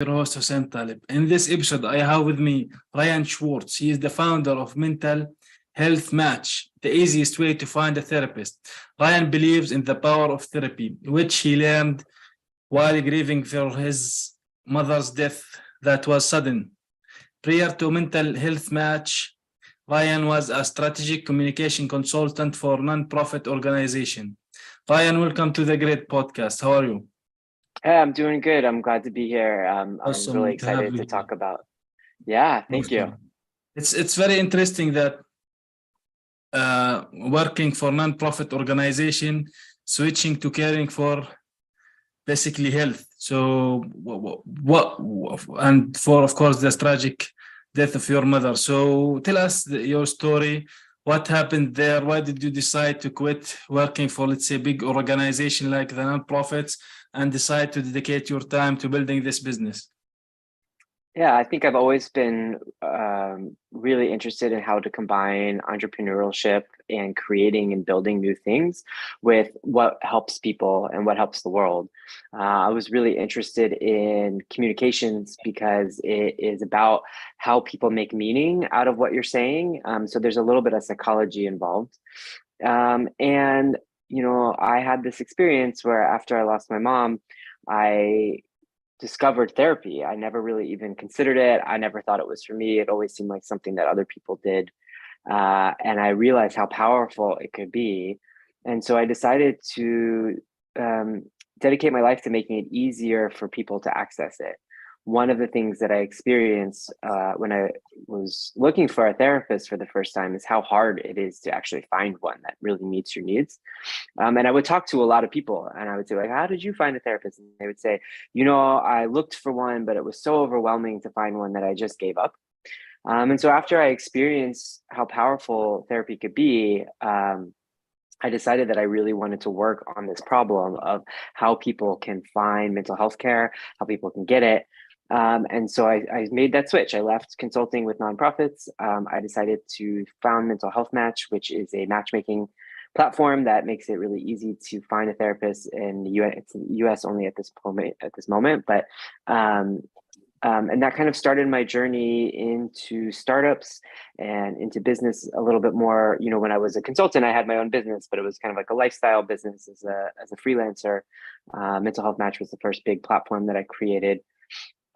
Your host Hussein Talib. In this episode, I have with me Ryan Schwartz. He is the founder of Mental Health Match, the easiest way to find a therapist. Ryan believes in the power of therapy, which he learned while grieving for his mother's death that was sudden. Prior to Mental Health Match, Ryan was a strategic communication consultant for non-profit organization. Ryan, welcome to the Great Podcast. How are you? Hey, I'm doing good. I'm glad to be here. I'm really Awesome to have excited you to here. talk about. Yeah, thank you. Awesome. It's very interesting that working for non-profit organization, switching to caring for basically health. So what and for of course the tragic death of your mother. So tell us your story. What happened there? Why did you decide to quit working for, let's say, big organization like the non-profits and decide to dedicate your time to building this business? Yeah, I think I've always been really interested in how to combine entrepreneurship and creating and building new things with what helps people and what helps the world. I was really interested in communications because it is about how people make meaning out of what you're saying. So there's a little bit of psychology involved. And, I had this experience where after I lost my mom, I discovered therapy. I never really even considered it. I never thought it was for me. It always seemed like something that other people did. And I realized how powerful it could be. And so I decided to dedicate my life to making it easier for people to access it. One of the things that I experienced when I was looking for a therapist for the first time is how hard it is to actually find one that really meets your needs. And I would talk to a lot of people and I would say, like, how did you find a therapist? And they would say, I looked for one, but it was so overwhelming to find one that I just gave up. And so after I experienced how powerful therapy could be, I decided that I really wanted to work on this problem of how people can find mental health care, how people can get it. And so I made that switch. I left consulting with nonprofits. I decided to found Mental Health Match, which is a matchmaking platform that makes it really easy to find a therapist in the US. It's in the US only at this moment, but and that kind of started my journey into startups and into business a little bit more. When I was a consultant, I had my own business, but it was kind of like a lifestyle business as a freelancer. Mental Health Match was the first big platform that I created.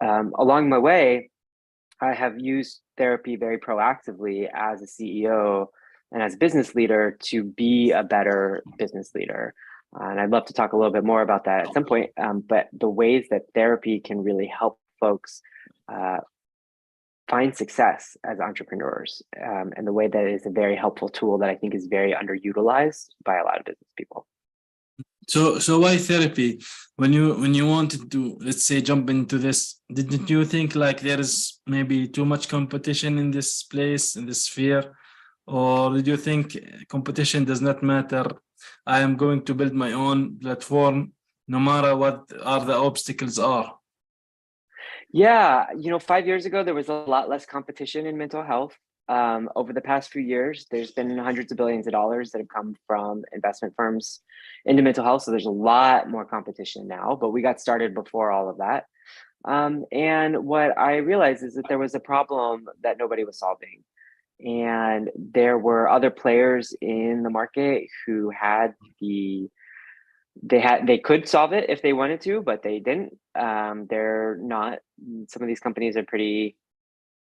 Along my way, I have used therapy very proactively as a CEO and as a business leader to be a better business leader. And I'd love to talk a little bit more about that at some point. But the ways that therapy can really help folks find success as entrepreneurs, and the way that it is a very helpful tool that I think is very underutilized by a lot of business people. So why therapy? When you wanted to, let's say, jump into this, didn't you think like there is maybe too much competition in this place, in this sphere? Or did you think competition does not matter? I am going to build my own platform no matter what are the obstacles are. Yeah, 5 years ago, there was a lot less competition in mental health. Over the past few years, there's been hundreds of billions of dollars that have come from investment firms into mental health. So there's a lot more competition now, but we got started before all of that. And what I realized is that there was a problem that nobody was solving. And there were other players in the market who had they could solve it if they wanted to, but they didn't. They're not. Some of these companies are pretty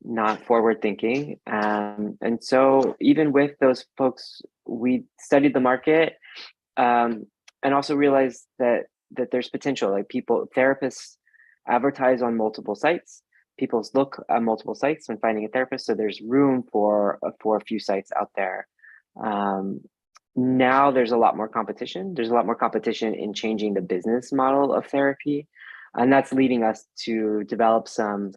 not forward thinking. And so even with those folks, we studied the market, and also realized that there's potential. Like therapists advertise on multiple sites. People look at multiple sites when finding a therapist. So there's room for a few sites out there. Now there's a lot more competition. There's a lot more competition in changing the business model of therapy. And that's leading us to develop some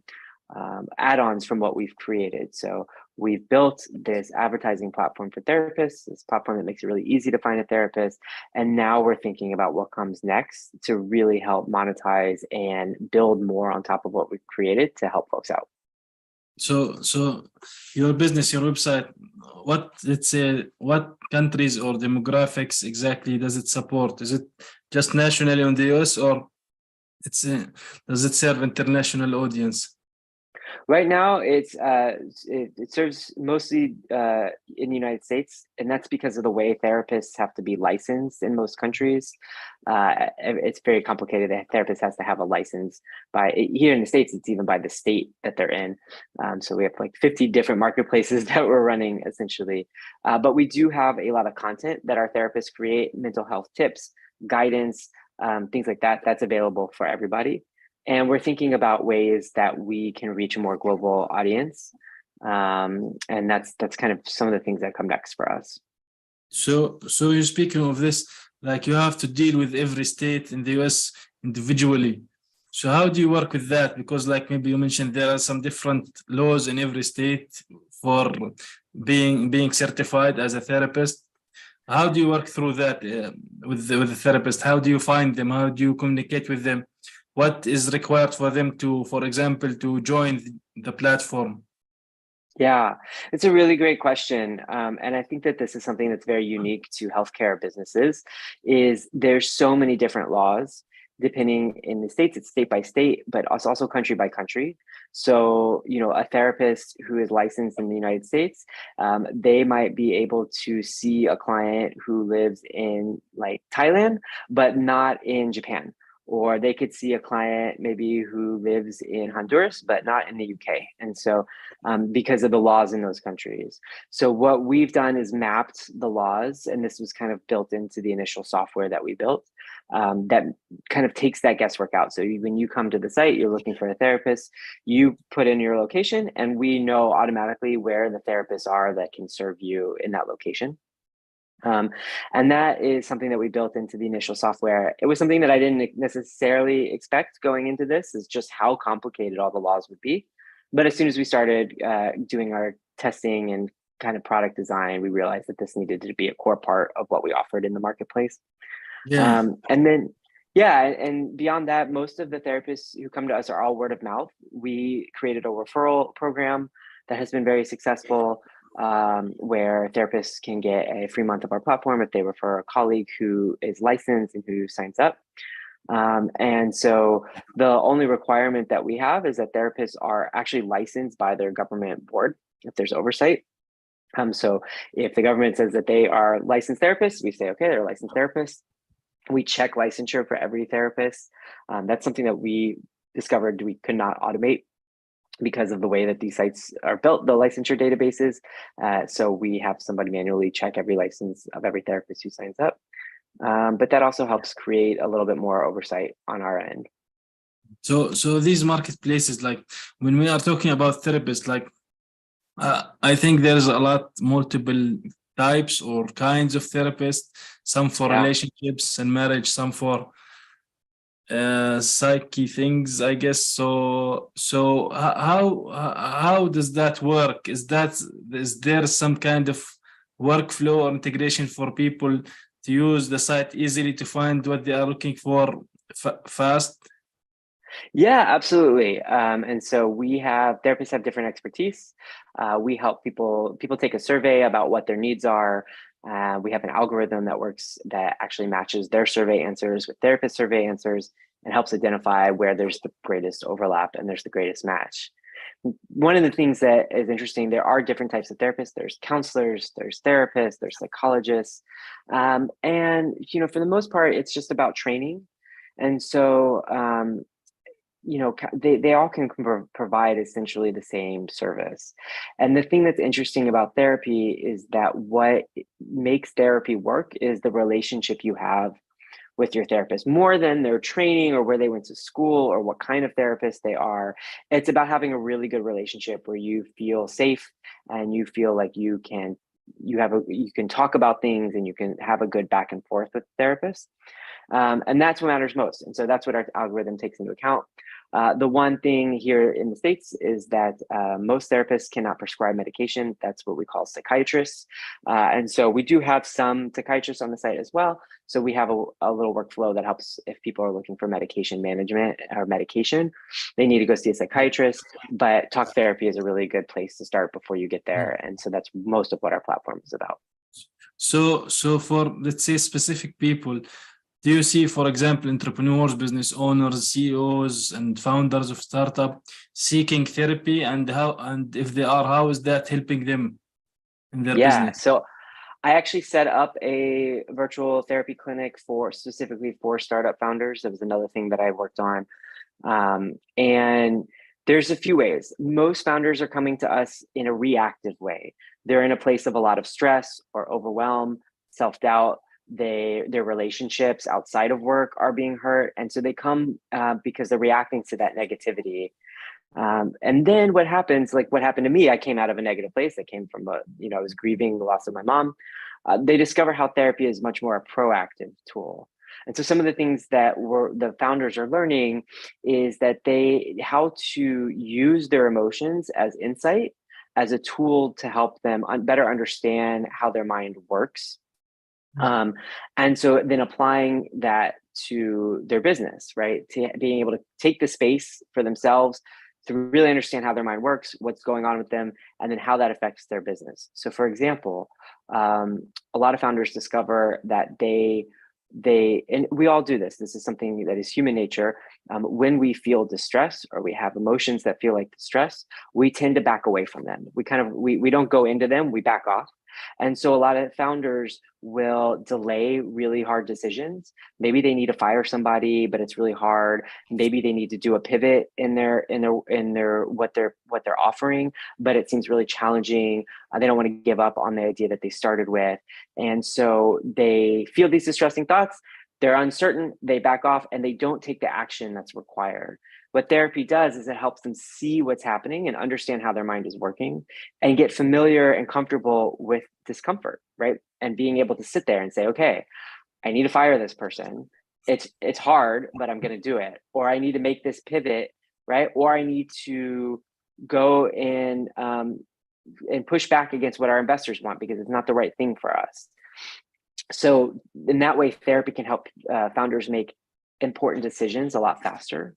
add-ons from what we've created. So we've built this advertising platform for therapists, this platform that makes it really easy to find a therapist. And now we're thinking about what comes next to really help monetize and build more on top of what we've created to help folks out. So your business, your website, what countries or demographics exactly does it support? Is it just nationally in the US, or It's does it serve international audience? Right now, it serves mostly in the United States, and that's because of the way therapists have to be licensed in most countries. It's very complicated. The therapist has to have a license here in the States. It's even by the state that they're in. So we have like 50 different marketplaces that we're running essentially. But we do have a lot of content that our therapists create, mental health tips, guidance, things like that. That's available for everybody. And we're thinking about ways that we can reach a more global audience. And that's kind of some of the things that come next for us. So you're speaking of this, like you have to deal with every state in the US individually. So how do you work with that? Because like maybe you mentioned there are some different laws in every state for being certified as a therapist. How do you work through that with the therapist? How do you find them? How do you communicate with them? What is required for them to, for example, to join the platform? Yeah, it's a really great question. And I think that this is something that's very unique to healthcare businesses is there's so many different laws depending in the states, it's state by state, but also country by country. So, a therapist who is licensed in the United States, they might be able to see a client who lives in like Thailand, but not in Japan. Or they could see a client maybe who lives in Honduras, but not in the UK. And so because of the laws in those countries. So what we've done is mapped the laws, and this was kind of built into the initial software that we built that kind of takes that guesswork out. So when you come to the site, you're looking for a therapist, you put in your location, and we know automatically where the therapists are that can serve you in that location. And that is something that we built into the initial software. It was something that I didn't necessarily expect going into this, is just how complicated all the laws would be. But as soon as we started doing our testing and kind of product design, we realized that this needed to be a core part of what we offered in the marketplace. Yeah. And then, yeah, and beyond that, most of the therapists who come to us are all word of mouth. We created a referral program that has been very successful, where therapists can get a free month of our platform if they refer a colleague who is licensed and who signs up. And so the only requirement that we have is that therapists are actually licensed by their government board if there's oversight. So if the government says that they are licensed therapists, we say, okay, they're licensed therapists. We check licensure for every therapist. That's something that we discovered we could not automate because of the way that these sites are built, the licensure databases. So we have somebody manually check every license of every therapist who signs up. But that also helps create a little bit more oversight on our end. So these marketplaces, like when we are talking about therapists, like I think there's a lot multiple types or kinds of therapists, some for relationships and marriage, some for psyche things, I guess. So how does that work? Is there some kind of workflow or integration for people to use the site easily to find what they are looking for fast? Yeah, absolutely. And so therapists have different expertise. We help people take a survey about what their needs are. We have an algorithm that actually matches their survey answers with therapist survey answers and helps identify where there's the greatest overlap and there's the greatest match. One of the things that is interesting, there are different types of therapists. There's counselors, there's therapists, there's psychologists. And, for the most part, it's just about training. And so, they all can provide essentially the same service. And the thing that's interesting about therapy is that what makes therapy work is the relationship you have with your therapist, more than their training or where they went to school or what kind of therapist they are. It's about having a really good relationship where you feel safe and you feel like you can talk about things and you can have a good back and forth with the therapist. And that's what matters most. And so that's what our algorithm takes into account. The one thing here in the States is that most therapists cannot prescribe medication. That's what we call psychiatrists. And so we do have some psychiatrists on the site as well. So we have a little workflow that helps if people are looking for medication management or medication, they need to go see a psychiatrist, but talk therapy is a really good place to start before you get there. And so that's most of what our platform is about. So for, let's say, specific people, Do you see, for example, entrepreneurs, business owners, CEOs, and founders of startup seeking therapy, and if they are, how is that helping them in their Yeah. business? So I actually set up a virtual therapy clinic specifically for startup founders. That was another thing that I worked on. And there's a few ways. Most founders are coming to us in a reactive way. They're in a place of a lot of stress or overwhelm, self-doubt. Their relationships outside of work are being hurt. And so they come because they're reacting to that negativity. And then what happens, like what happened to me, I came out of a negative place. I came from I was grieving the loss of my mom. They discover how therapy is much more a proactive tool. And so some of the things that the founders are learning is that how to use their emotions as insight, as a tool to help them better understand how their mind works. And so then applying that to their business, right? To being able to take the space for themselves to really understand how their mind works, what's going on with them, and then how that affects their business. So for example, a lot of founders discover that and we all do this. This is something that is human nature. When we feel distress or we have emotions that feel like distress, we tend to back away from them. We don't go into them, we back off. And so a lot of founders will delay really hard decisions. Maybe they need to fire somebody, but it's really hard. Maybe they need to do a pivot in their what they're offering, but it seems really challenging. They don't want to give up on the idea that they started with. And so they feel these distressing thoughts. They're uncertain, they back off, and they don't take the action that's required. What therapy does is it helps them see what's happening and understand how their mind is working and get familiar and comfortable with discomfort, right? And being able to sit there and say, okay, I need to fire this person. It's hard, but I'm going to do it. Or I need to make this pivot, right? Or I need to go and push back against what our investors want because it's not the right thing for us. So in that way, therapy can help founders make important decisions a lot faster.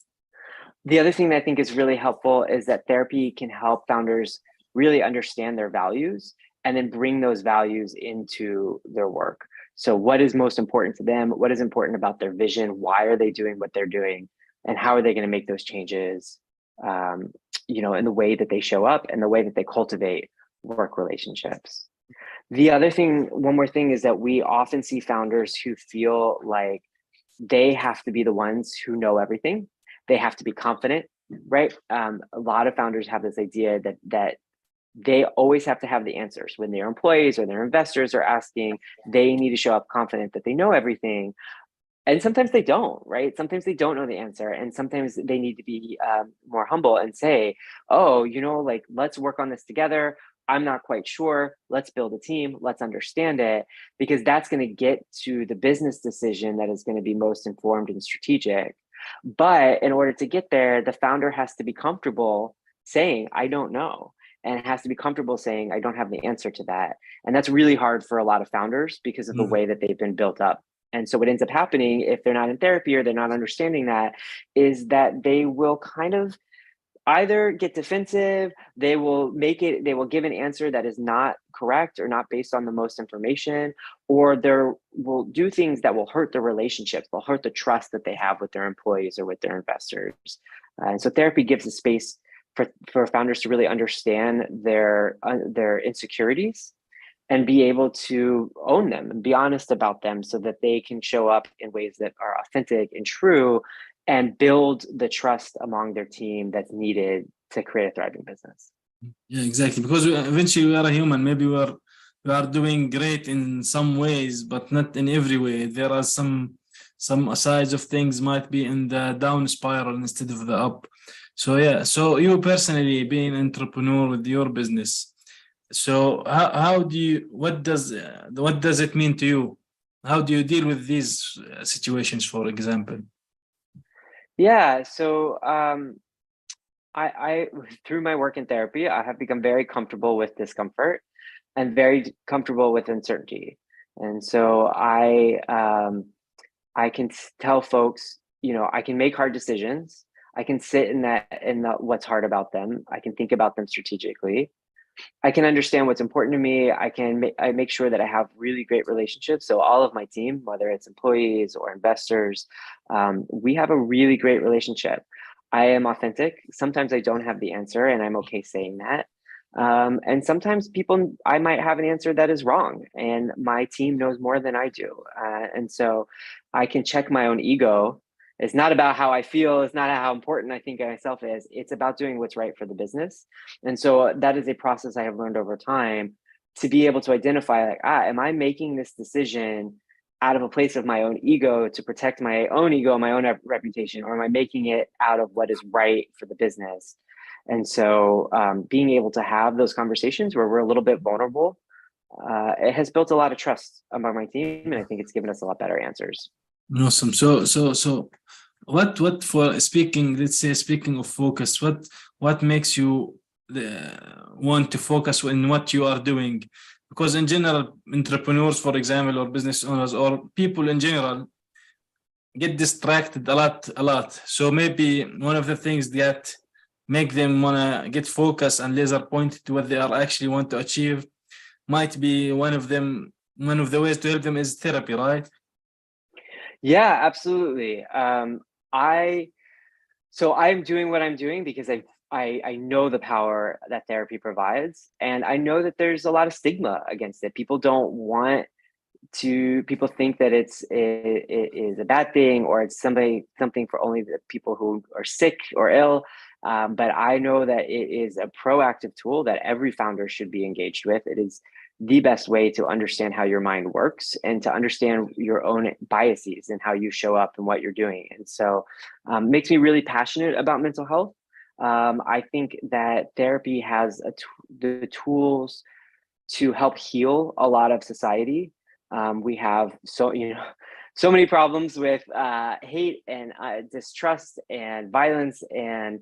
The other thing that I think is really helpful is that therapy can help founders really understand their values and then bring those values into their work. So what is most important to them? What is important about their vision? Why are they doing what they're doing? And how are they going to make those changes, in the way that they show up and the way that they cultivate work relationships. One more thing is that we often see founders who feel like they have to be the ones who know everything. They have to be confident, right? A lot of founders have this idea that they always have to have the answers. When their employees or their investors are asking, they need to show up confident that they know everything. And sometimes they don't, right? Sometimes they don't know the answer. And sometimes they need to be more humble and say, oh, let's work on this together. I'm not quite sure. Let's build a team. Let's understand it, because that's going to get to the business decision that is going to be most informed and strategic. But in order to get there, the founder has to be comfortable saying, I don't know. And it has to be comfortable saying, I don't have the answer to that. And that's really hard for a lot of founders because of the way that they've been built up. And so what ends up happening if they're not in therapy or they're not understanding that is that they will kind of either get defensive, they will give an answer that is not correct or not based on the most information, or they will do things that will hurt the relationships, they'll hurt the trust that they have with their employees or with their investors. And so therapy gives a space for founders to really understand their insecurities and be able to own them and be honest about them so that they can show up in ways that are authentic and true and build the trust among their team that's needed to create a thriving business. Yeah, exactly. Because eventually we are a human. Maybe we are doing great in some ways, but not in every way. There are some sides of things might be in the down spiral instead of the up. So yeah. So you personally being an entrepreneur with your business. So what does it mean to you? How do you deal with these situations, for example? Yeah. So I through my work in therapy, I have become very comfortable with discomfort and very comfortable with uncertainty. And so I can tell folks, I can make hard decisions. I can sit in what's hard about them. I can think about them strategically. I can understand what's important to me. I make sure that I have really great relationships. So all of my team, whether it's employees or investors, we have a really great relationship. I am authentic. Sometimes I don't have the answer, and I'm okay saying that. And sometimes I might have an answer that is wrong, and my team knows more than I do. And so I can check my own ego. It's not about how I feel. It's not how important I think of myself is. It's about doing what's right for the business. And so that is a process I have learned over time to be able to identify, like, am I making this decision out of a place of my own ego to protect my own ego, my own reputation, or am I making it out of what is right for the business? And so being able to have those conversations where we're a little bit vulnerable, it has built a lot of trust among my team, and I think it's given us a lot better answers. Awesome. So what for speaking, let's say, speaking of focus, what makes you want to focus in what you are doing? Because in general, entrepreneurs, for example, or business owners, or people in general, get distracted a lot. So maybe one of the things that make them wanna get focused and laser pointed to what they are actually want to achieve might be one of the ways to help them is therapy, right? Yeah, absolutely. So I'm doing what I'm doing because I know the power that therapy provides, and I know that there's a lot of stigma against it. People don't want to. People think that it is a bad thing, or it's something for only the people who are sick or ill. But I know that it is a proactive tool that every founder should be engaged with. It is the best way to understand how your mind works and to understand your own biases and how you show up and what you're doing. And so makes me really passionate about mental health. I think that therapy has the tools to help heal a lot of society. We have so many problems with hate and distrust and violence and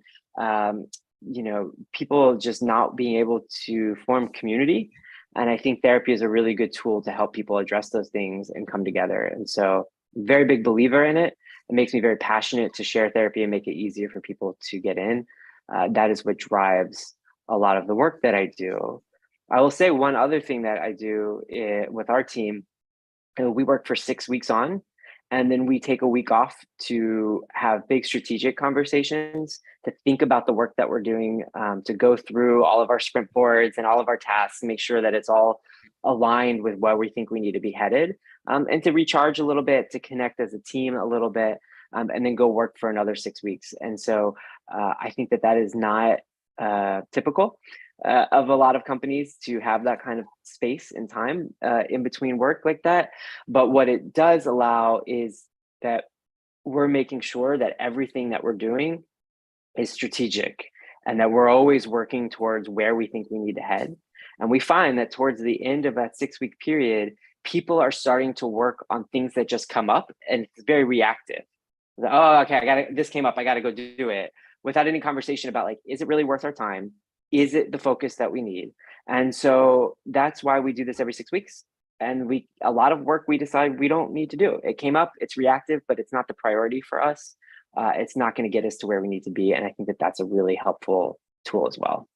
people just not being able to form community. And I think therapy is a really good tool to help people address those things and come together. And so, very big believer in it. It makes me very passionate to share therapy and make it easier for people to get in. That is what drives a lot of the work that I do. I will say one other thing that I do with our team. We work for 6 weeks on, and then we take a week off to have big strategic conversations, to think about the work that we're doing, to go through all of our sprint boards and all of our tasks, make sure that it's all aligned with where we think we need to be headed, and to recharge a little bit, to connect as a team a little bit, and then go work for another 6 weeks. And so I think that is not typical of a lot of companies to have that kind of space and time in between work like that. But what it does allow is that we're making sure that everything that we're doing is strategic and that we're always working towards where we think we need to head. And we find that towards the end of that 6-week period, people are starting to work on things that just come up, and it's very reactive. Oh, okay, this came up, I gotta go do it, without any conversation about, like, is it really worth our time? Is it the focus that we need? And so that's why we do this every 6 weeks. And a lot of work we decide we don't need to do. It came up, it's reactive, but it's not the priority for us. It's not going to get us to where we need to be. And I think that that's a really helpful tool as well.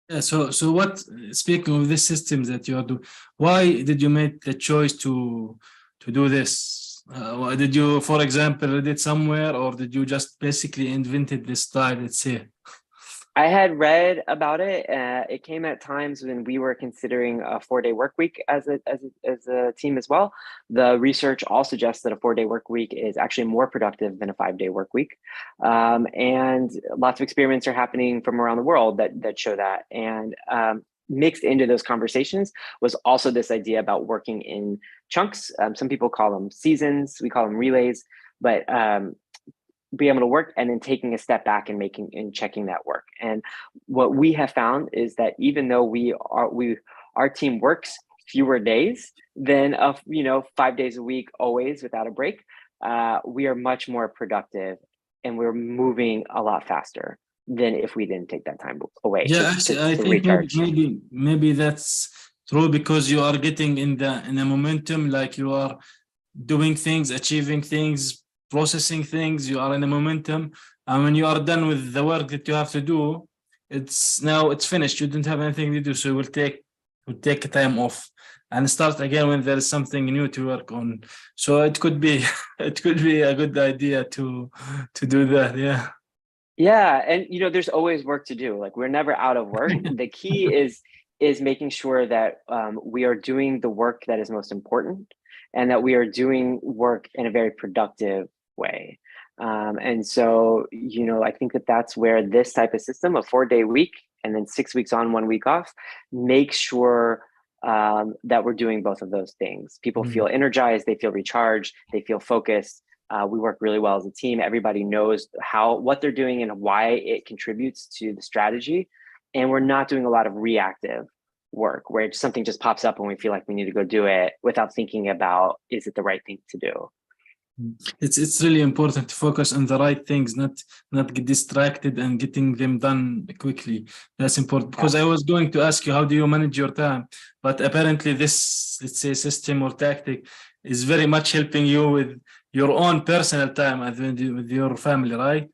Yeah. So what, speaking of this system that you are doing, why did you make the choice to do this? Did you, for example, read it somewhere, or did you just basically invented this style, let's say? I had read about it. It came at times when we were considering a 4-day work week as a team as well. The research all suggests that a 4-day work week is actually more productive than a 5-day work week. And lots of experiments are happening from around the world that show that. And mixed into those conversations was also this idea about working in chunks. Some people call them seasons, we call them relays, but be able to work and then taking a step back and checking that work. And what we have found is that even though our team works fewer days than 5 days a week, always without a break, we are much more productive and we're moving a lot faster than if we didn't take that time away. Yeah, actually, I think maybe that's true, because you are getting in a momentum, like you are doing things, achieving things, processing things, you are in a momentum, and when you are done with the work that you have to do, it's finished. You don't have anything to do, so we'll take a time off and start again when there is something new to work on. So it could be it could be a good idea to do that. Yeah. Yeah, and there's always work to do. Like, we're never out of work. The key is making sure that we are doing the work that is most important, and that we are doing work in a very productive way. And so, I think that that's where this type of system, a 4-day week and then 6 weeks on, 1 week off, makes sure that we're doing both of those things. People feel energized, they feel recharged, they feel focused. We work really well as a team. Everybody knows what they're doing and why it contributes to the strategy. And we're not doing a lot of reactive work where something just pops up and we feel like we need to go do it without thinking about, is it the right thing to do? It's really important to focus on the right things, not get distracted and getting them done quickly. That's important, because I was going to ask you, how do you manage your time? But apparently this, let's say, system or tactic is very much helping you with your own personal time with your family, right?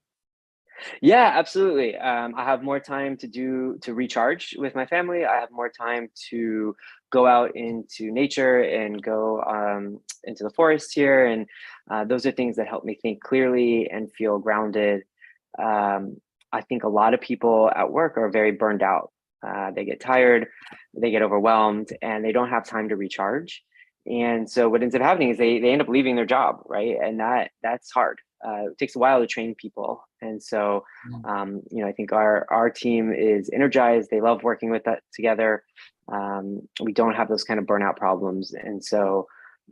Yeah, absolutely. I have more time to recharge with my family. I have more time to go out into nature and go into the forest here. And those are things that help me think clearly and feel grounded. I think a lot of people at work are very burned out. They get tired, they get overwhelmed, and they don't have time to recharge. And so what ends up happening is they end up leaving their job, right? And that's hard. It takes a while to train people. And so, I think our team is energized. They love working with that together. We don't have those kind of burnout problems. And so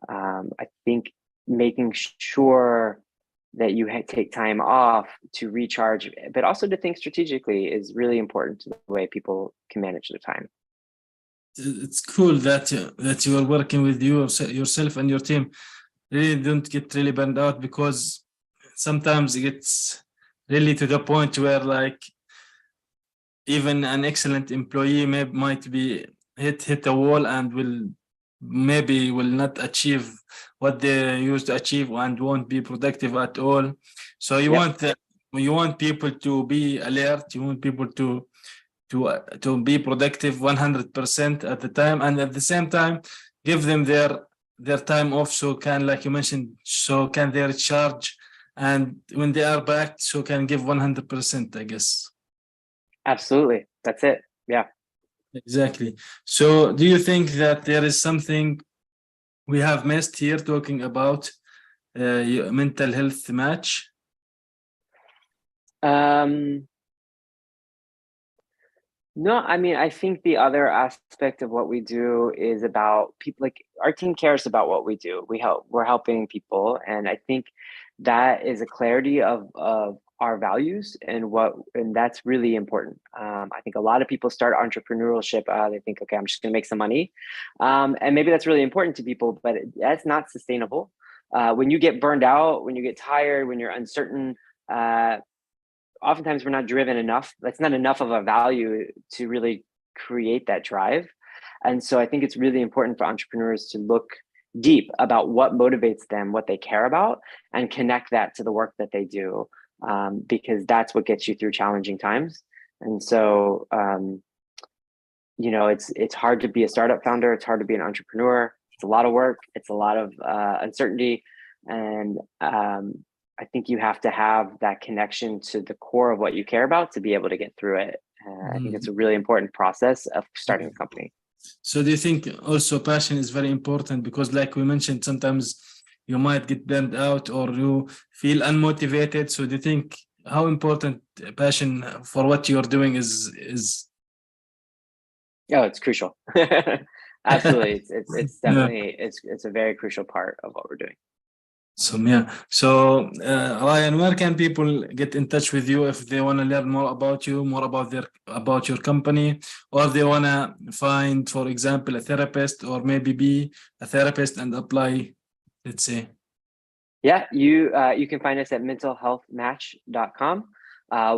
I think making sure that you take time off to recharge, but also to think strategically, is really important to the way people can manage their time. It's cool that you are working with yourself and your team. Really don't get really burned out, because sometimes it gets really to the point where, like, even an excellent employee might be hit a wall and will not achieve what they used to achieve and won't be productive at all. So you want people to be alert. You want people to be productive 100% at the time, and at the same time give them their time off, so can, like you mentioned, so can they recharge, and when they are back, so can give 100%, I guess. Absolutely. That's it. Yeah. Exactly. So do you think that there is something we have missed here talking about mental health match? No, I mean, I think the other aspect of what we do is about people. Like, our team cares about what we do. We're helping people. And I think that is a clarity of our values and that's really important. I think a lot of people start entrepreneurship. They think, okay, I'm just going to make some money. And maybe that's really important to people, but that's not sustainable. When you get burned out, when you get tired, when you're uncertain, oftentimes we're not driven enough. That's not enough of a value to really create that drive. And so I think it's really important for entrepreneurs to look deep about what motivates them, what they care about, and connect that to the work that they do, because that's what gets you through challenging times. And so, it's hard to be a startup founder. It's hard to be an entrepreneur. It's a lot of work. It's a lot of uncertainty. And I think you have to have that connection to the core of what you care about to be able to get through it. I think it's a really important process of starting a company. So do you think also passion is very important? Because, like we mentioned, sometimes you might get burned out or you feel unmotivated. So do you think how important passion for what you're doing is? Oh, it's crucial. Absolutely. It's definitely, it's a very crucial part of what we're doing. So Ryan, where can people get in touch with you if they want to learn more about you, more about your company, or they want to find, for example, a therapist, or maybe be a therapist and apply, let's say? Yeah, you can find us at mentalhealthmatch.com.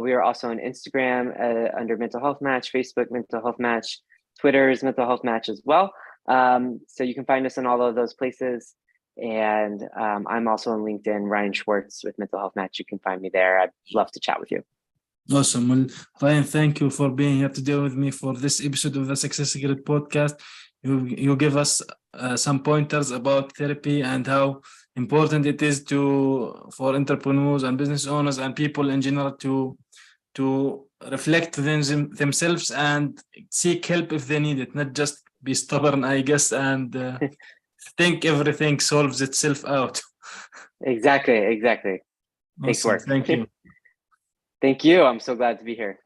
We are also on Instagram under Mental Health Match, Facebook Mental Health Match, Twitter is Mental Health Match as well. So you can find us in all of those places. And I'm also on LinkedIn, Ryan Schwartz with Mental Health Match. You can find me there. I'd love to chat with you. Awesome. Well, Ryan, thank you for being here today with me for this episode of the Success Grid podcast. You give us some pointers about therapy and how important it is for entrepreneurs and business owners and people in general to reflect themselves and seek help if they need it, not just be stubborn, I guess, and think everything solves itself out. Exactly. Takes Awesome. work. Thank you. Thank you. I'm so glad to be here.